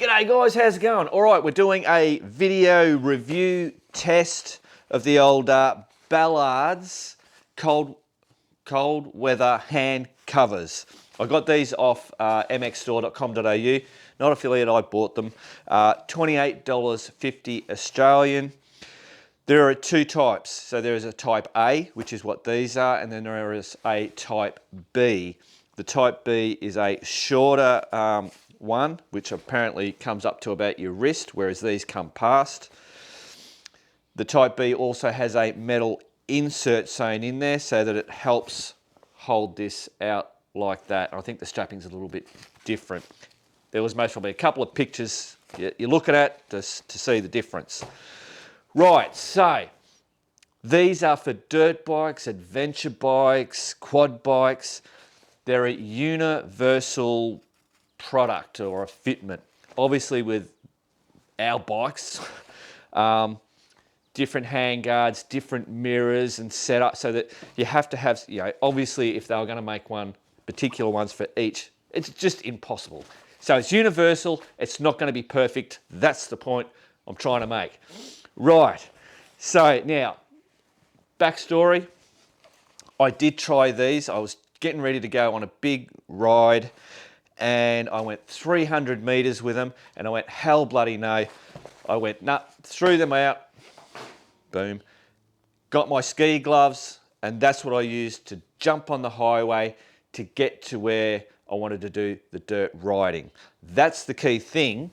G'day guys, how's it going? All right, we're doing a video review test of the old Ballards cold weather hand covers. I got these off mxstore.com.au, not affiliate, I bought them. $28.50 Australian. There are two types. So there is a type A, which is what these are, and then there is a type B. The type B is a shorter one, which apparently comes up to about your wrist, whereas these come past. The type B also has a metal insert sewn in there so that it helps hold this out like that. I think the strapping's a little bit different. There was most probably a couple of pictures you're looking at to see the difference. Right, so these are for dirt bikes, adventure bikes, quad bikes. They're a universal product or a fitment. Obviously with our bikes, different handguards, different mirrors and setup, so that you have to have, obviously if they were going to make particular ones for each, it's just impossible. So it's universal, it's not going to be perfect. That's the point I'm trying to make. Right, so now, backstory. I did try these. I was getting ready to go on a big ride and I went 300 meters with them and I went, hell bloody no. I went, nah, threw them out, boom. Got my ski gloves and that's what I used to jump on the highway to get to where I wanted to do the dirt riding. That's the key thing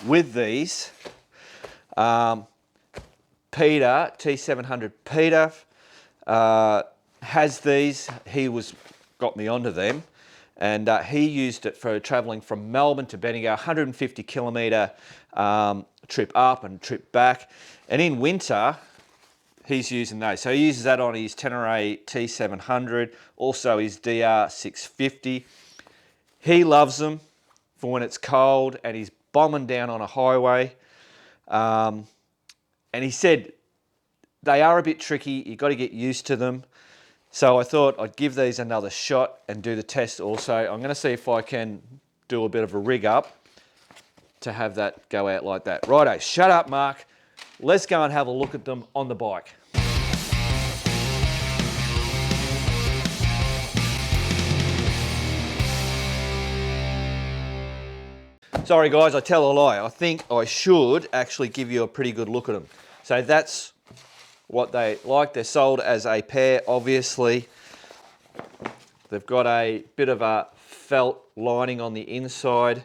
with these. Peter, T700 Peter, has these. He got me onto them, and he used it for travelling from Melbourne to Bendigo, 150 kilometre trip up and trip back. And in winter, he's using those. So he uses that on his Tenere T700, also his DR650. He loves them for when it's cold and he's bombing down on a highway. And he said they are a bit tricky. You've got to get used to them. So I thought I'd give these another shot and do the test also. I'm going to see if I can do a bit of a rig up to have that go out like that. Righto, shut up, Mark. Let's go and have a look at them on the bike. Sorry guys, I tell a lie. I think I should actually give you a pretty good look at them. So that's what they like. They're sold as a pair, obviously. They've got a bit of a felt lining on the inside.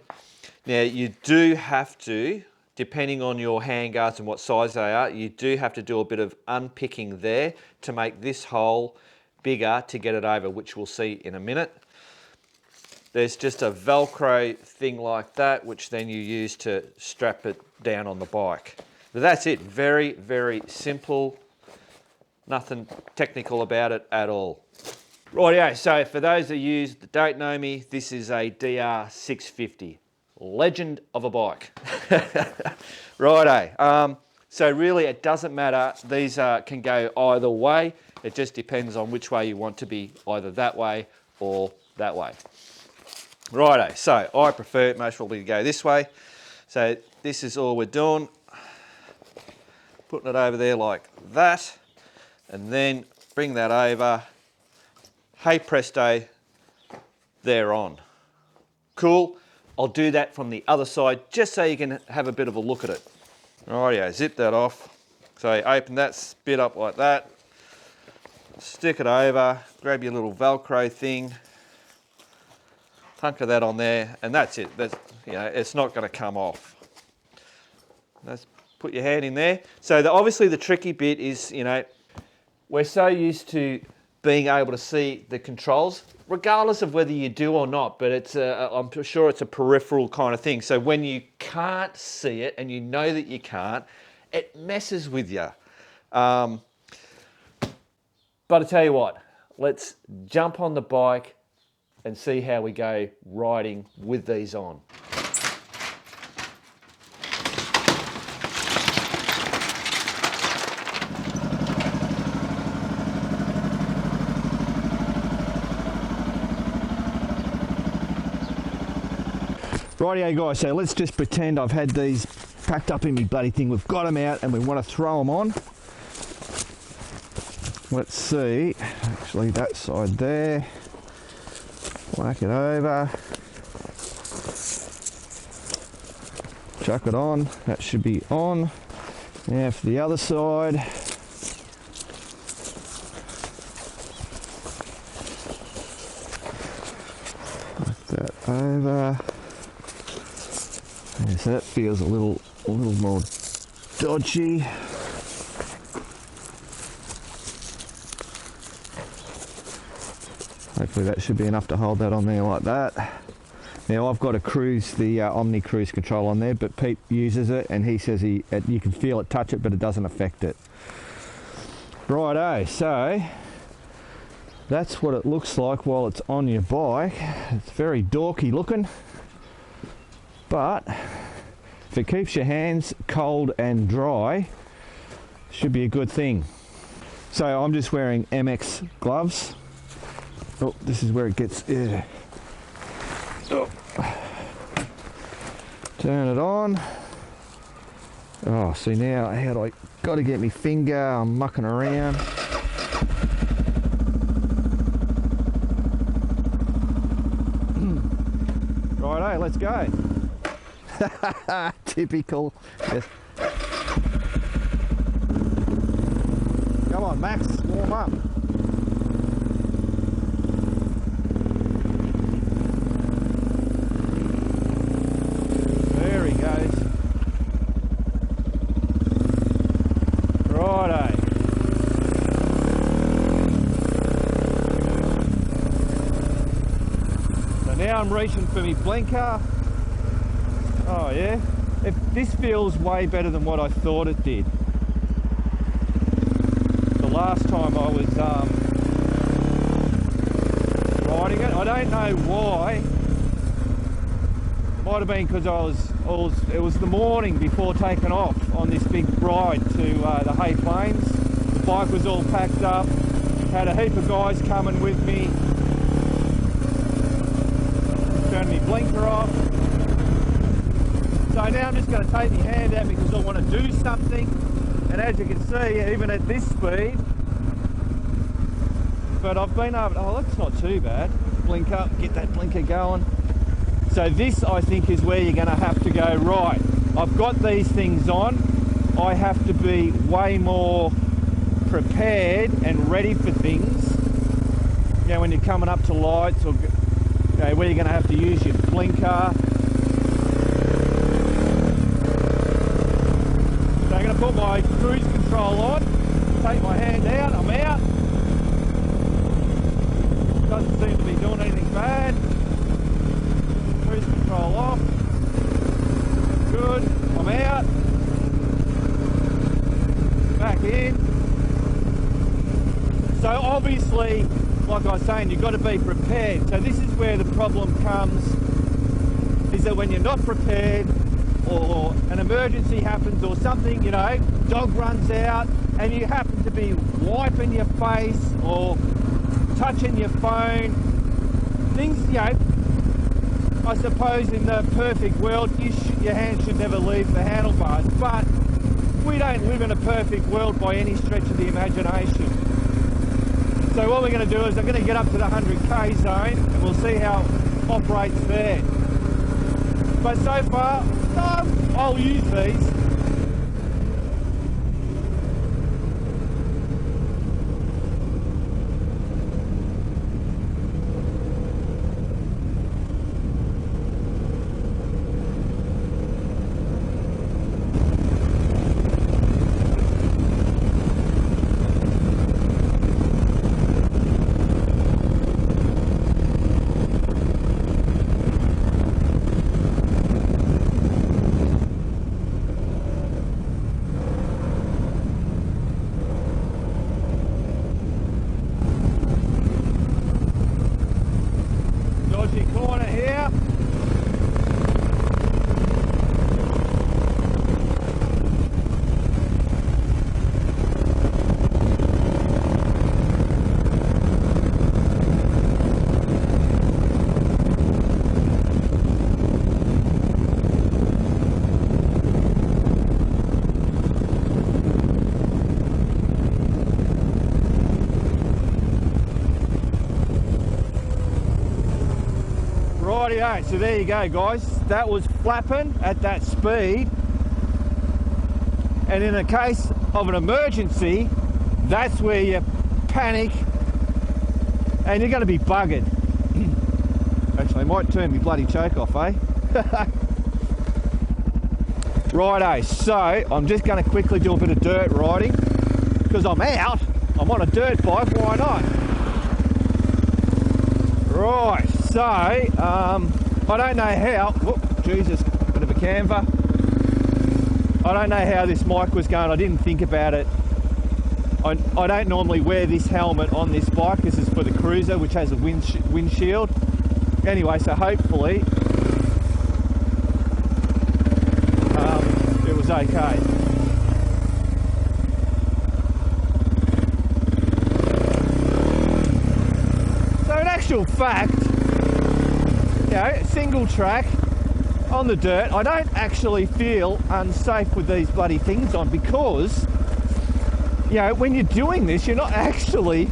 Now you do have to, depending on your handguards and what size they are, you do have to do a bit of unpicking there to make this hole bigger to get it over, which we'll see in a minute. There's just a Velcro thing like that, which then you use to strap it down on the bike. But that's it, very, very simple. Nothing technical about it at all. Rightio, so for those of you that don't know me, this is a DR650. Legend of a bike. Righto, so really it doesn't matter. These can go either way. It just depends on which way you want to be, either that way or that way. Righto, so I prefer most probably to go this way. So this is all we're doing. Putting it over there like that, and then bring that over. Hey presto, they're on. Cool. I'll do that from the other side just so you can have a bit of a look at it. Rightio, zip that off. So you open that bit up like that, stick it over, grab your little Velcro thing, hunker that on there, and that's it. That's, it's not going to come off. Let's put your hand in there. So obviously the tricky bit is, we're so used to being able to see the controls, regardless of whether you do or not, but it's I'm sure it's a peripheral kind of thing. So when you can't see it and you know that you can't, it messes with you. But I tell you what, let's jump on the bike and see how we go riding with these on. Rightio guys, so let's just pretend I've had these packed up in my bloody thing. We've got them out and we want to throw them on. Let's see, actually that side there. Whack it over. Chuck it on, that should be on. Now for the other side. Whack that over. Yeah, so that feels a little more dodgy. Hopefully that should be enough to hold that on there like that. Now I've got a cruise, the Omni cruise control on there, but Pete uses it and he says you can feel it, touch it, but it doesn't affect it. Righto, so that's what it looks like while it's on your bike. It's very dorky looking, but if it keeps your hands cold and dry, should be a good thing. So I'm just wearing MX gloves. Oh, this is where it gets, yeah. Oh. Turn it on. Oh, see now, how do I, got to get my finger, I'm mucking around. Righto, let's go. Typical. Yes. Come on, Max, warm up. There he goes. Righto. So now I'm reaching for my blinker. Oh yeah, this feels way better than what I thought it did. The last time I was riding it, I don't know why. Might have been because it was the morning before taking off on this big ride to the Hay Plains. The bike was all packed up, had a heap of guys coming with me. Turned my blinker off. So now I'm just going to take my hand out because I want to do something, and as you can see, even at this speed, but I've been able to, oh that's not too bad, blink up, get that blinker going. So this I think is where you're going to have to go, right, I've got these things on, I have to be way more prepared and ready for things, you know, when you're coming up to lights, or you know, where you're going to have to use your blinker. I'm going to put my cruise control on, take my hand out, I'm out. Doesn't seem to be doing anything bad. Cruise control off. Good, I'm out. Back in. So obviously, like I was saying, you've got to be prepared. So this is where the problem comes, is that when you're not prepared, or an emergency happens or something, you know, dog runs out and you happen to be wiping your face or touching your phone, things, you know, I suppose in the perfect world your hand should never leave the handlebars, but we don't live in a perfect world by any stretch of the imagination. So what we're going to do is I'm going to get up to the 100k zone and we'll see how it operates there. But so far, I'll use these. Rightio, so there you go guys. That was flapping at that speed. And in a case of an emergency, that's where you panic and you're going to be buggered. Actually, I might turn my bloody choke off, eh? Righto, so I'm just going to quickly do a bit of dirt riding because I'm out. I'm on a dirt bike, why not? Right, so I don't know how. Whoop, Jesus, bit of a camber. I don't know how this mic was going. I didn't think about it. I don't normally wear this helmet on this bike. This is for the Cruiser, which has a windshield. Anyway, so hopefully it was okay. So in actual fact, you know, single track on the dirt, I don't actually feel unsafe with these bloody things on because, you know, when you're doing this, you're not actually,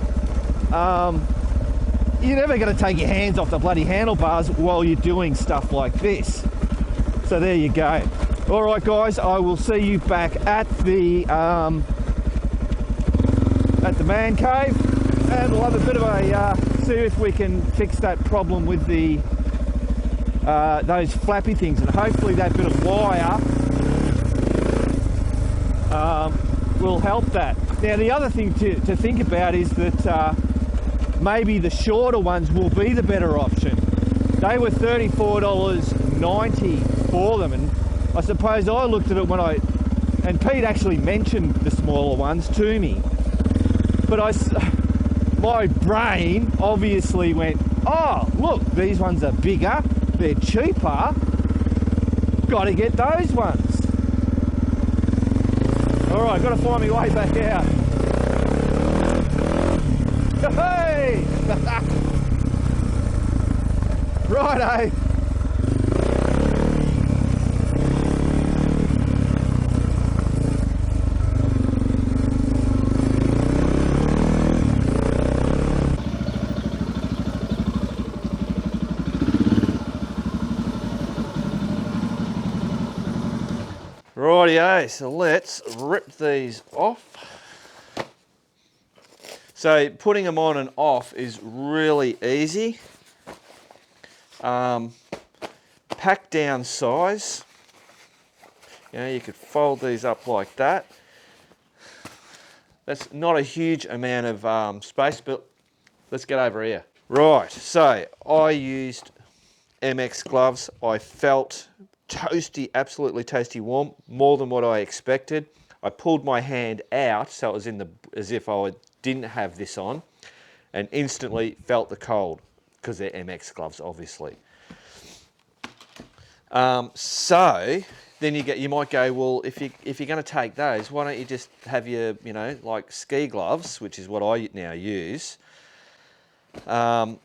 you're never going to take your hands off the bloody handlebars while you're doing stuff like this. So there you go. All right, guys, I will see you back at the man cave, and we'll have a bit of a see if we can fix that problem with the those flappy things, and hopefully that bit of wire will help that. Now, the other thing to think about is that maybe the shorter ones will be the better option. They were $34.90 for them, and I suppose I looked at it when and Pete actually mentioned the smaller ones to me, but my brain obviously went, oh look, these ones are bigger, they're cheaper, got to get those ones. All right, got to find my way back out. Hey! Righto. Rightio, so let's rip these off. So putting them on and off is really easy. Pack down size. You know, you could fold these up like that. That's not a huge amount of space, but let's get over here. Right, so I used MX gloves. I felt toasty, absolutely toasty warm, more than what I expected. I pulled my hand out so it was as if I didn't have this on, and instantly felt the cold because they're MX gloves, obviously. So then you might go, well, if you're going to take those, why don't you just have your, you know, like ski gloves, which is what I now use. So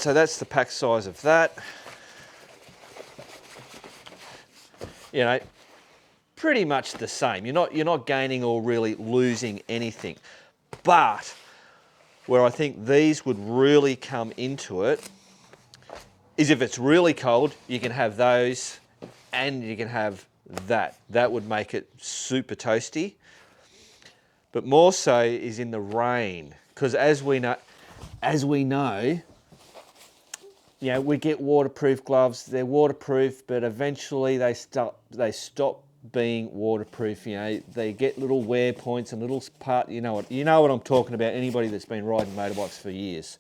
that's the pack size of that. You know, pretty much the same. You're not gaining or really losing anything. But where I think these would really come into it is if it's really cold, you can have those and you can have that. That would make it super toasty. But more so is in the rain, because as we know, you know, we get waterproof gloves. They're waterproof, but eventually they stop being waterproof. You know, they get little wear points and little part. You know what I'm talking about. Anybody that's been riding motorbikes for years.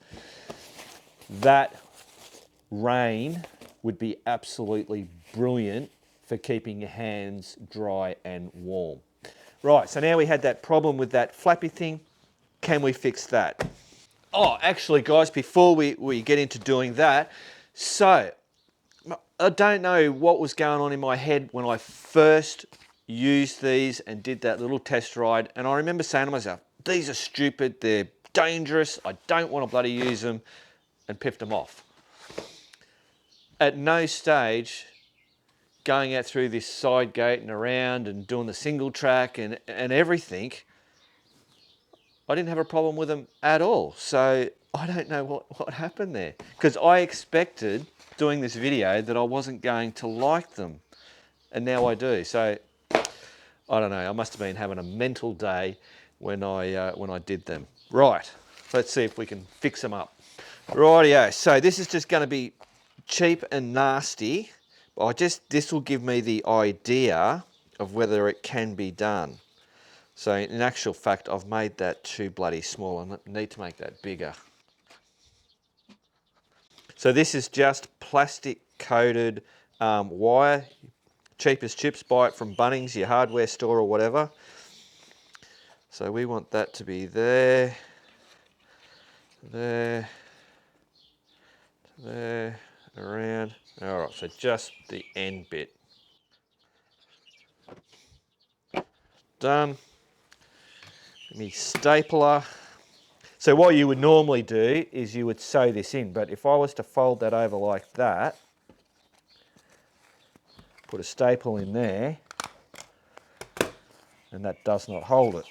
That rain would be absolutely brilliant for keeping your hands dry and warm. Right, so now we had that problem with that flappy thing. Can we fix that? Oh, actually, guys, before we get into doing that, so I don't know what was going on in my head when I first used these and did that little test ride. And I remember saying to myself, these are stupid, they're dangerous, I don't want to bloody use them, and piffed them off. At no stage, going out through this side gate and around and doing the single track and everything, I didn't have a problem with them at all. So I don't know what happened there, because I expected doing this video that I wasn't going to like them. And now I do. So, I don't know. I must have been having a mental day when I did them. Right. Let's see if we can fix them up. Rightio. So this is just going to be cheap and nasty. But this will give me the idea of whether it can be done. So in actual fact, I've made that too bloody small. I need to make that bigger. So this is just plastic coated wire. Cheap as chips, buy it from Bunnings, your hardware store or whatever. So we want that to be there, there, there, around. All right, so just the end bit. Done. Me stapler. So what you would normally do is you would sew this in, but if I was to fold that over like that, put a staple in there, and that does not hold it.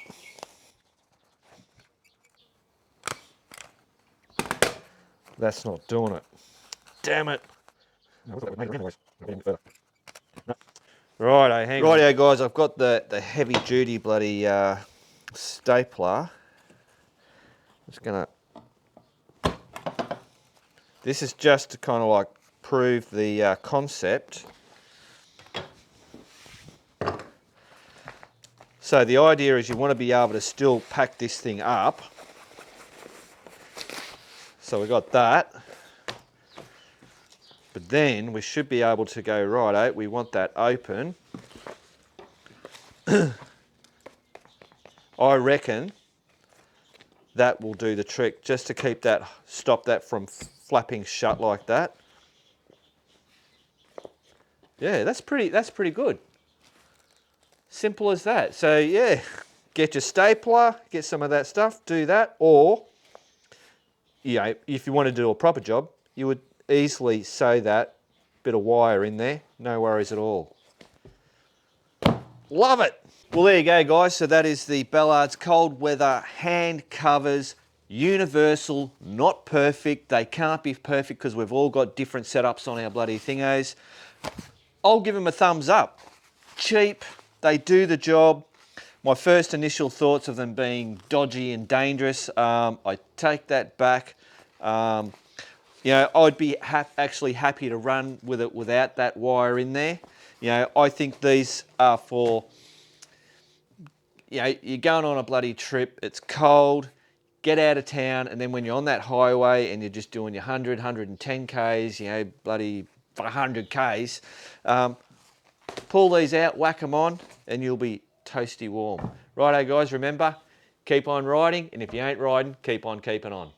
That's not doing it. Damn it. Righto, hang on. Righto guys, I've got the heavy duty bloody stapler. Just gonna, this is just to kind of like prove the concept. So the idea is you want to be able to still pack this thing up. So we got that. But then we should be able to go, righto, we want that open. I reckon that will do the trick, just to keep that, stop that from flapping shut like that. Yeah, that's pretty good. Simple as that. So yeah, get your stapler, get some of that stuff, do that, or if you want to do a proper job, you would easily sew that bit of wire in there, no worries at all. Love it. Well, there you go, guys. So that is the Ballards cold weather hand covers, universal, not perfect. They can't be perfect because we've all got different setups on our bloody thingos. I'll give them a thumbs up. Cheap, they do the job. My first initial thoughts of them being dodgy and dangerous, I take that back. I'd be actually happy to run with it without that wire in there. I think these are for, you're going on a bloody trip, it's cold, get out of town, and then when you're on that highway and you're just doing your 100, 110 Ks, bloody 100 Ks, pull these out, whack them on, and you'll be toasty warm. Righto guys, remember, keep on riding, and if you ain't riding, keep on keeping on.